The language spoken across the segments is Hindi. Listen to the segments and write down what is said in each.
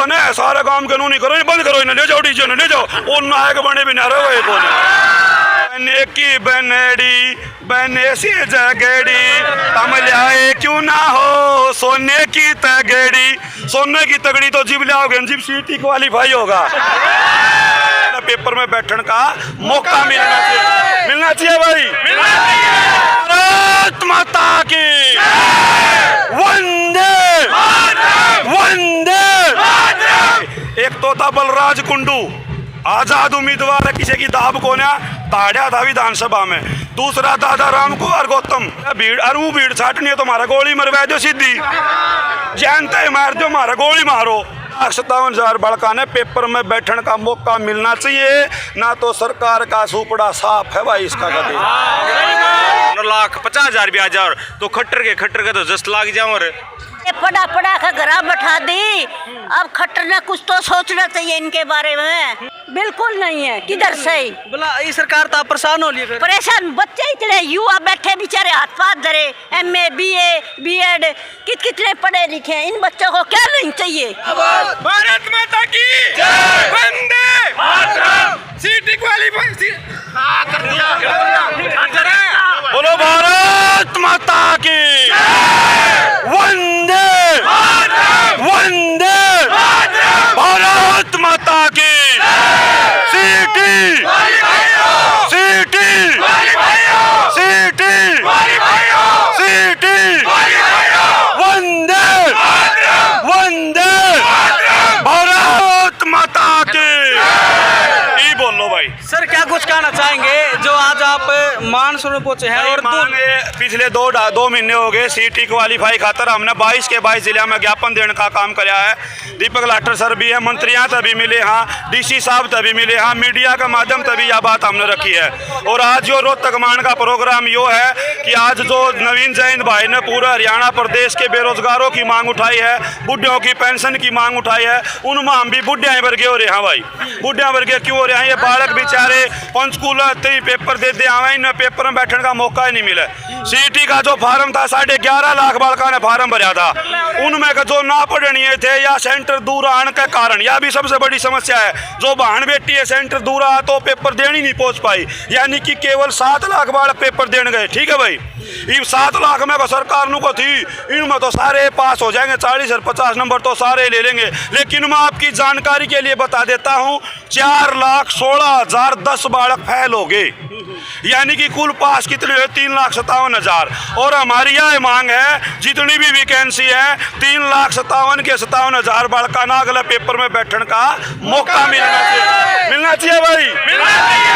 कौन है? सारा काम कानूनी करो, बंद करो, इन्हें ले जाओ, डीजे ने ले जाओ। वो नायक बने भी ना रहे कौन बने की बनड़ी बने से जगड़ी तम लियाए क्यों ना हो सोने की तगड़ी। सोने की तगड़ी तो जिब लियाओगे, जिब सीटी क्वालीफाई होगा। पेपर में बैठने का मौका मिलना चाहिए भाई। भारत माता की वंदे वंदे। एक तो था बलराज कुंडू, आजाद उम्मीदवार है, किसी की दाब को ना ताड़ा था विधानसभा में। दूसरा दादा राम कुमार गौतम, भीड़ अरू भीड़ छाटनी है तो मारा गोली मरवा दो सीधी, जानते मार दो मारा गोली मारो। 57,000 बड़का ने पेपर में बैठने का मौका मिलना चाहिए, ना तो सरकार का सुपड़ा साफ है भाई इसका। कभी 1,50,000 ब्याज और तो खट्टर के तो जस्ट लाग जाओ। पढ़ा पढ़ा कर घर बैठा दी, अब खट्टर ने कुछ तो सोचना चाहिए इनके बारे में। बिल्कुल नहीं है, किधर से बोला ये सरकार तो परेशान हो लिया। परेशान बच्चे इतने युवा बैठे बेचारे हाथ पाथ धरे, MA BA BEd कितने पढ़े लिखे, इन बच्चों को क्या नहीं चाहिए। भारत माता की वंदे मातरम। सीटी क्वालीफाई बोलो भारत माता की वंदे वंदे भारत माता की। सीटी सीटी सीटी सीटी वंदे वंदे भारत माता की। ई बोलो भाई। सर क्या कुछ कहना चाहेंगे जो आज आप मानसून पहुंचे हैं? और पिछले दो महीने हो गए सीटी क्वालीफाई खातर हमने 22 के 22 जिले में ज्ञापन देने का काम कराया है। दीपक लाटर सर भी है, मंत्रियां तभी मिले, हाँ DC साहब तभी मिले, हाँ मीडिया का माध्यम तभी यह बात हमने रखी है। और आज जो रोहतक मान का प्रोग्राम यो है कि आज जो नवीन जैन भाई ने पूरा हरियाणा प्रदेश के बेरोजगारों की मांग उठाई है, बुढ़ियों की पेंशन की मांग उठाई है, उनमें हम भी बुढ़िया वर्गे हो रहे हैं भाई। बुढ़िया वर्गे क्यों हो रहे हैं? ये बालक बेचारे पंचकूला पेपर देते आवे, इन्हें पेपर में बैठने का मौका ही नहीं मिला। सीटी का जो फार्म था 11.5 लाख बालका ने फार्म भरा था, उनमें जो ना पढ़नीय थे या सेंटर दूर आने के कारण, यह भी सबसे बड़ी समस्या है। जो बहन बेटी है सेंटर दूर आ तो पेपर देनी नहीं पहुंच पाई, यानी कि केवल 7 लाख बालक पेपर देने गए। ठीक है भाई, ये 7 लाख में को सरकार को थी, इनमें तो सारे पास हो जाएंगे, 40 और 50 नंबर तो सारे ले लेंगे। लेकिन मैं आपकी जानकारी के लिए बता देता हूँ 4,16,010 बालक फेल हो गए, यानी कि कुल पास कितने हुए? 3,57,000। और हमारी यह मांग है जितनी भी वैकेंसी है 3,57,000 के 57,000 बालका ना अगले पेपर में बैठने का मौका मिलना चाहिए भाई, मिलना चाहिए।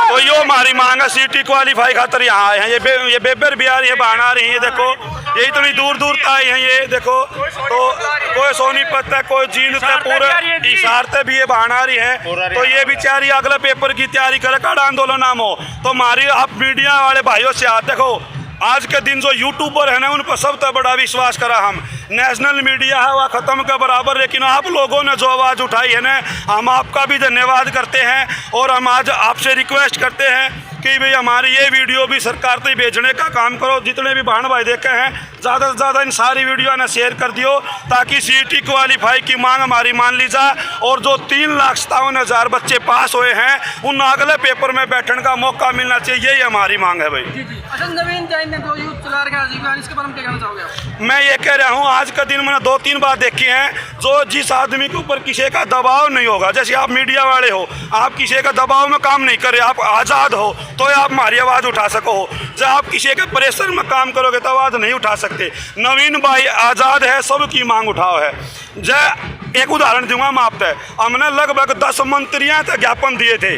तो यो हमारी मांग है। सीटी क्वालीफाई खातर यहाँ आए हैं, ये बेबर बिहार ये बहन आ रही है, देखो ये इतनी दूर दूर तक आई हैं, ये देखो। तो कोई सोनीपत है, कोई जींद है, पूरे इशारते भी ये बहन आ रही है। तो ये बेचारी अगले पेपर की तैयारी करे, कड़ा आंदोलन नाम हो। तो हमारी आप मीडिया वाले भाइयों से हाथ देखो, आज के दिन जो यूट्यूबर है ना उन पर सबसे बड़ा विश्वास करा हम। नेशनल मीडिया है वह ख़त्म के बराबर, लेकिन आप लोगों ने जो आवाज़ उठाई है ना, हम आपका भी धन्यवाद करते हैं। और हम आज आपसे रिक्वेस्ट करते हैं कि भाई हमारी ये वीडियो भी सरकार तक भेजने का काम करो। जितने भी बहन भाई देखे हैं ज़्यादा से ज़्यादा इन सारी वीडियो ने शेयर कर दियो, ताकि सीटी क्वालीफाई की मांग हमारी मान ली जाए। और जो 3,57,000 बच्चे पास हुए हैं उन अगले पेपर में बैठने का मौका मिलना चाहिए, यही हमारी मांग है भाई। अच्छा, नवीन जैन ने 2 यूथ चला रखा है, इसके बारे में क्या कहना चाहोगे आप? मैं ये कह रहा हूँ आज का दिन मैंने 2-3 बार देखी हैं, जो जिस आदमी के ऊपर किसी का दबाव नहीं होगा, जैसे आप मीडिया वाले हो, आप किसी का दबाव में काम नहीं कर रहे, आप आज़ाद हो तो आप हमारी आवाज़ उठा सको। जब आप किसी के प्रेशर में काम करोगे तो आवाज़ नहीं उठा सकते। नवीन भाई आज़ाद है, सबकी मांग उठाओ है। जय एक उदाहरण दूंगा मैं आप तक, हमने लगभग 10 मंत्रियाँ तक ज्ञापन दिए थे,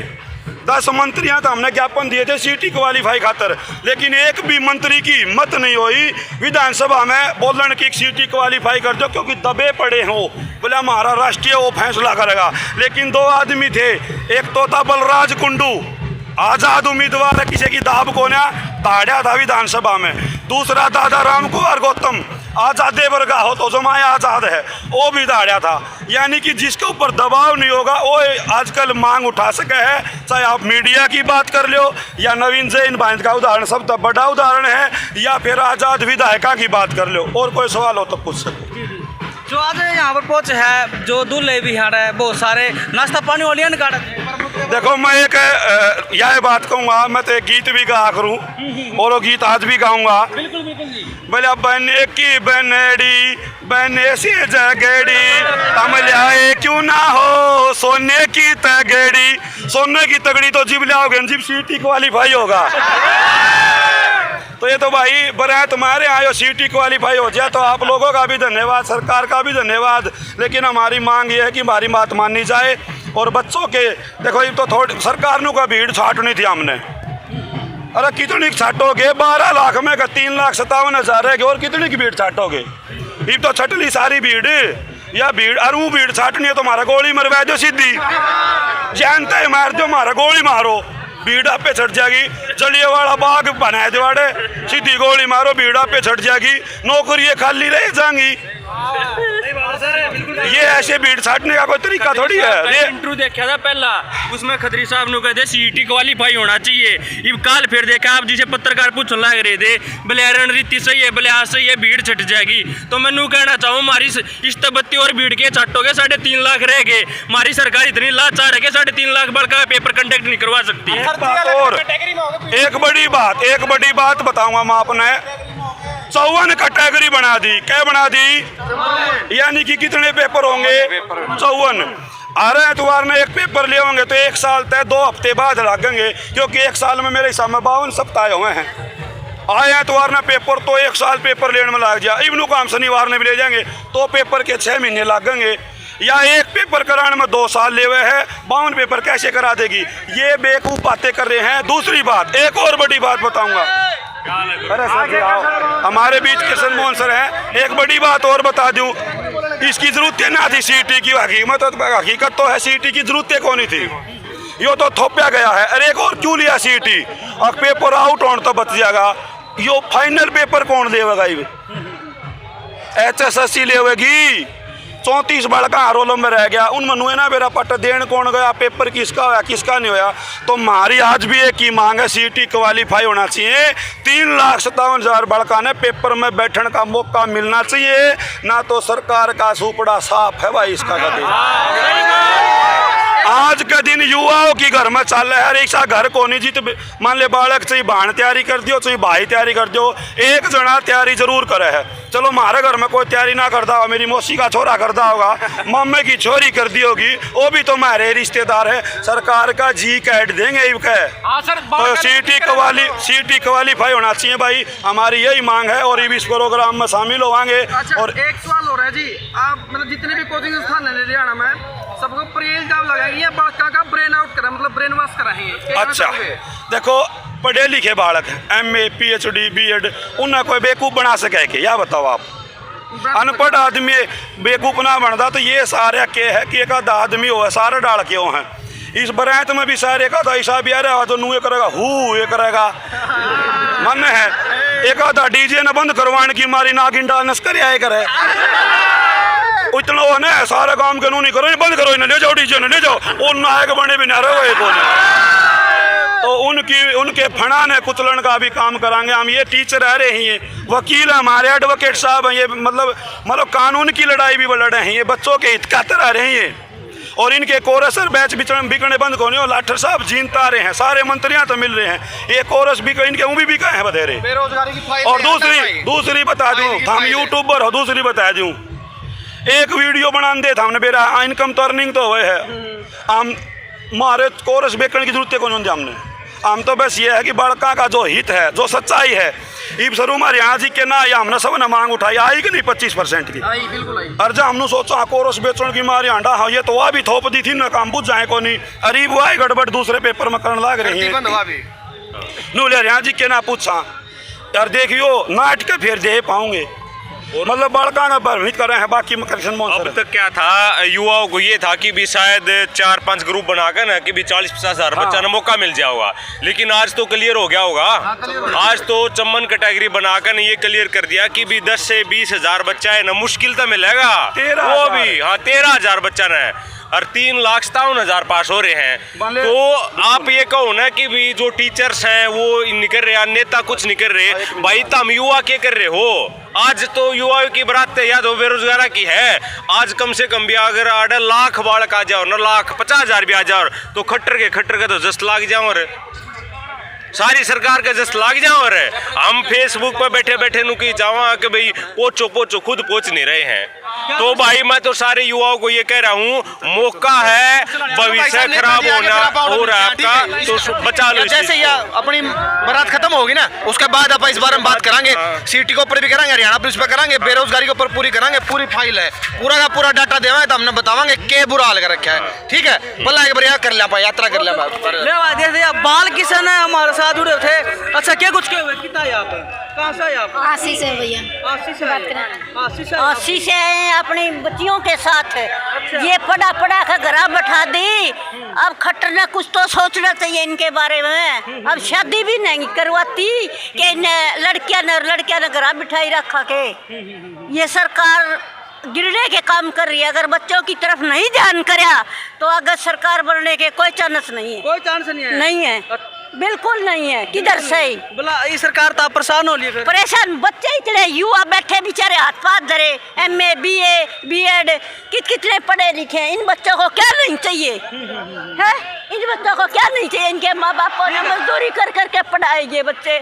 10 मंत्रियां तो हमने ज्ञापन दिए थे सीटी क्वालीफाई खातर, लेकिन एक भी मंत्री की हिम्मत नहीं हुई विधानसभा में बोलने की सीटी क्वालीफाई कर दो, क्योंकि दबे पड़े हो, बोले हमारा राष्ट्रीय वो फैसला करेगा। लेकिन 2 आदमी थे, एक तो था बलराज कुंडू, आजाद उम्मीदवार है, किसी की दाब को ना ताड़ा था विधानसभा में। दूसरा दादा राम कुमार गौतम, आज़ादे वर्गा हो तो जो माया आज़ाद है, वो भी दाड़ा था। यानी कि जिसके ऊपर दबाव नहीं होगा वो आजकल मांग उठा सके है, चाहे आप मीडिया की बात कर लो या नवीन जैन भाई का उदाहरण सबसे बड़ा उदाहरण है, या फिर आज़ाद विधायिका की बात कर लो। और कोई सवाल हो तो पूछ सको। जो आज यहाँ पर पहुंचे है जो दूल्हे भी यहाँ है बहुत सारे नाश्ता पानी वाली निकाल देखो मैं एक यह बात कहूँगा, मैं तो एक गीत भी गा करूँ और वो गीत आज भी गाऊंगा। बिल्कुल बिल्कुल जी। बोले बने की बनड़ी बने से जगड़ी हम लाए क्यों ना हो सोने की तगड़ी। सोने की तगड़ी तो जिब लाओगे, जिब सीटी क्वालीफाई होगा। तो ये तो भाई बराए तुम्हारे आयो सीटी क्वालीफाई हो जाए तो आप लोगों का भी धन्यवाद, सरकार का भी धन्यवाद। लेकिन हमारी मांग ये है कि हमारी बात मानी जाए और बच्चों के देखो ये तो थोड़ी सरकार नु का भीड़ छाटनी थी हमने। अरे कितनी छाटोगे, 12 लाख में का 3,57,000 रहेगी और कितनी की भीड़ छाटोगे। ये तो छटली सारी भीड़ या भीड़ अरू भीड़ छाटनी है तो हमारा गोली मरवा दो सीधी, जानते है मार दो हमारा गोली मारो, भीड़ आप पे चढ़ जाएगी। जलियांवाला बाग बनाए दिवाड़े, सीधी गोली मारो भीड़ आप पे चढ़ जाएगी, नौकरियां खाली रह जाएंगी। ये ऐसे भीड़ छाटने का कोई तरीका थोड़ी है। इंटरव्यू देखा था पहला, उसमें खत्री साहब ने कहते सीटी क्वालीफाई होना चाहिए। ये काल फिर देखा आप जिसे पत्रकार पूछने लग रहे थे बोले रणनीति सही है, बोले हाँ सही है, भीड़ छट जाएगी। तो मैं कहना चाहूँ हमारी इस तबत्ती और भीड़ के छाटोगे 3.5 लाख रह गए। हमारी सरकार इतनी लाचार है कि 3.5 लाख बड़ का पेपर कंडक्ट नहीं करवा सकती है। और एक बड़ी बात बताऊंगा मैं, आपने 54 कैटेगरी बना दी। क्या बना दी? यानी कि कितने पेपर होंगे? 54। आ रहे एतवार में एक पेपर ले होंगे तो 1 साल तक 2 हफ्ते बाद लगेंगे, क्योंकि 1 साल में मेरे हिसाब में 52 सप्ताह हुए हैं। आए एतवार में पेपर तो 1 साल पेपर लेने में लग जाए। इवनों को हम शनिवार में भी ले जाएंगे तो पेपर के 6 महीने लगेंगे। या एक पेपर कराने में 2 साल ले हुए हैं, 52 पेपर कैसे करा देगी? ये बेवकूफ़ बातें कर रहे हैं। दूसरी बात, एक और बड़ी बात बताऊंगा। अरे सर जी आओ, हमारे बीच किशन मोहन सर हैं। एक बड़ी बात और बता दूं, इसकी जरूरत ना थी सीटी की। हकीकत तो है सीटी की जरूरत कौन थी, यो तो थोपया गया है। अरे एक और क्यों लिया सीटी? और पेपर आउट होने तो बच जाएगा। यो फाइनल पेपर कौन देगा? HSSC लेवेगी। 34 बड़का रोल में रह गया, उन मनुए ना मेरा पट देन कौन गया, पेपर किसका होया किसका नहीं होया। तो हमारी आज भी एक ही मांग है, सीटी क्वालीफाई होना चाहिए। 3,57,000 बड़का ने पेपर में बैठने का मौका मिलना चाहिए, ना तो सरकार का सुपड़ा साफ है भाई इसका कभी। आज के दिन युवाओं की घर में चल रहा है, ऐसा घर को नहीं जीत। मान ले बालक चाहिए बहन तैयारी कर दियो, चाहिए भाई तैयारी कर दियो, एक जना तैयारी जरूर करे है। चलो हमारे घर में कोई तैयारी ना करता होगा, मेरी मौसी का छोरा करता होगा, मम्मी की छोरी कर दी होगी, वो भी तो हमारे रिश्तेदार है। सरकार का जी कैट देंगे तो सीटी क्वालीफाई होना चाहिए भाई, हमारी यही मांग है। और इस प्रोग्राम में शामिल होंगे। अच्छा, और एक सवाल हो रहा है जी, आप मतलब जितने भी कोचिंग संस्थान है हरियाणा में सबको प्री एग्जाम लगाएंगे या बड़का का ब्रेन आउट करा मतलब ब्रेन वॉश कराएंगे? अच्छा देखो, पढ़े लिखे बालक MA PhD BEd उन्हें कोई बेवकूफ़ बना सके कि या बताओ आप? अनपढ़ आदमी बेवकूफ़ ना बनता तो ये सारे के है कि एक आधा आदमी हो सारे डाल के हो हैं। इस बरात में भी सारे का तो ऐसा भी आ रहा तो नू ये करेगा हु ये करेगा मन है। एक आधा डीजे ने बंद करवाने की मारी नागिन डांस करे आए करे इतना हो ना सारे काम के नू नहीं करो, बंद करो, इन्हें ले जाओ डीजे ने ले जाओ, वो नायक बने भी ना रहे वो तो उनके फणाने कुचलन का भी काम कराएंगे हम। ये टीचर रह रहे हैं, वकील हमारे एडवोकेट साहब हैं, ये मतलब कानून की लड़ाई भी लड़ रहे हैं, ये बच्चों के हित खातिर रह रहे हैं। और इनके कोरस और बैच बिकने बंद को नहीं, लाठर साहब जीनता रहे हैं, सारे मंत्रियां तो मिल रहे हैं, ये कोरस भी इनके वो भी बिका है बधेरे। बेरोजगारी की फाइल। और दूसरी बता दूं, हम यूट्यूबर हो, दूसरी बता दूं, एक वीडियो बना दे था हमने, मेरा इनकम तो अर्निंग तो हुए है, हम मारे कोरस बेचने की जरूरत कौन होती हमने। हम तो बस ये है कि बड़का का जो हित है, जो सच्चाई है, इब सरू हमारे यहाँ जी के ना या हमने सब ने मांग उठाई आई कि नहीं 25% की आई, बिल्कुल आई। अर्जा हमने सोचा कोरस बेचने की मारी आंडा हाँ ये तो वह भी थोप दी थी ना, काम बुझ जाए को नहीं। अरे वही गड़बड़ दूसरे पेपर में करने लग रही है। नू ले यहाँ जी के ना पूछा यार देखियो नाटक फिर दे पाऊंगे, मतलब बड़का ना परमिट कर रहे हैं। बाकी कृष्ण मोहन अब तक क्या था, युवाओं को ये था कि भी शायद 4-5 ग्रुप बनाकर ना कि भी 40-50 हज़ार बच्चा ना मौका मिल जाएगा, लेकिन आज तो क्लियर हो गया होगा। आज तो चम्मन कैटेगरी बनाकर ये क्लियर कर दिया कि भी 10 से 20 हज़ार बच्चा है ना मुश्किल तो मिलेगा, वो भी हाँ 13 हज़ार बच्चा ना है। और 3,57,000 पास हो रहे हैं। तो आप ये कहो ना कि भी जो टीचर्स हैं वो निकल रहे हैं, नेता कुछ निकल रहे, भाई तुम युवा क्या कर रहे हो? आज तो युवाओं की बात याद हो बेरोजगार की है। आज कम से कम भी अगर 8 लाख बालक आ जाओ ना, 1,50,000 भी आ जाओ तो खट्टर के तो जस्ट लाग जाओ और सारी सरकार का जस्ट लाग जाओ। और हम फेसबुक पर बैठे बैठे नुकी जावा कि भाई पोचो खुद पहुंच नहीं रहे हैं। तो भाई मैं तो सारे युवाओं को ये कह रहा हूँ, मौका है, भविष्य खराब हो रहा है आपका, तो बचा लो। जैसे ये अपनी बारात खत्म होगी ना, उसके बाद आप इस बारे में बात करेंगे, सिटी के ऊपर भी करेंगे, हरियाणा पुलिस पे करेंगे, बेरोजगारी के ऊपर पूरी करेंगे, पूरी फाइल है, पूरा का पूरा डाटा देवा है तो हमने बतावांगे के बुरा हाल कर रखा है। ठीक है, भला एक बार कर लिया, यात्रा कर लिया। बाल किसान है हमारे साथ जुड़े थे। अच्छा क्या कुछ क्या हुए? कितना है आप? कहाँ से आप? आशीष है भैया, आशीष से अपनी बच्चियों के साथ। ये पढ़ा कर घरा बैठा दी। अब खट्टर ने कुछ तो सोचना चाहिए इनके बारे में। अब शादी भी नहीं करवाती कि लड़कियां ने घरा बिठाई रखा के। ये सरकार गिरने के काम कर रही है। अगर बच्चों की तरफ नहीं ध्यान करया तो अगर सरकार बनने के कोई चांस नहीं है। कोई चांस नहीं है? नहीं है, बिल्कुल नहीं है। किधर से बोला ये सरकार तो परेशान हो लिया। परेशान बच्चे इतने युवा बैठे बेचारे हाथ पाथ धरे, MA BA BEd कितने पढ़े लिखे हैं। इन बच्चों को क्या नहीं चाहिए है? इन बच्चों को क्या नहीं चाहिए? इनके माँ बाप को मजदूरी कर करके पढ़ाए ये बच्चे।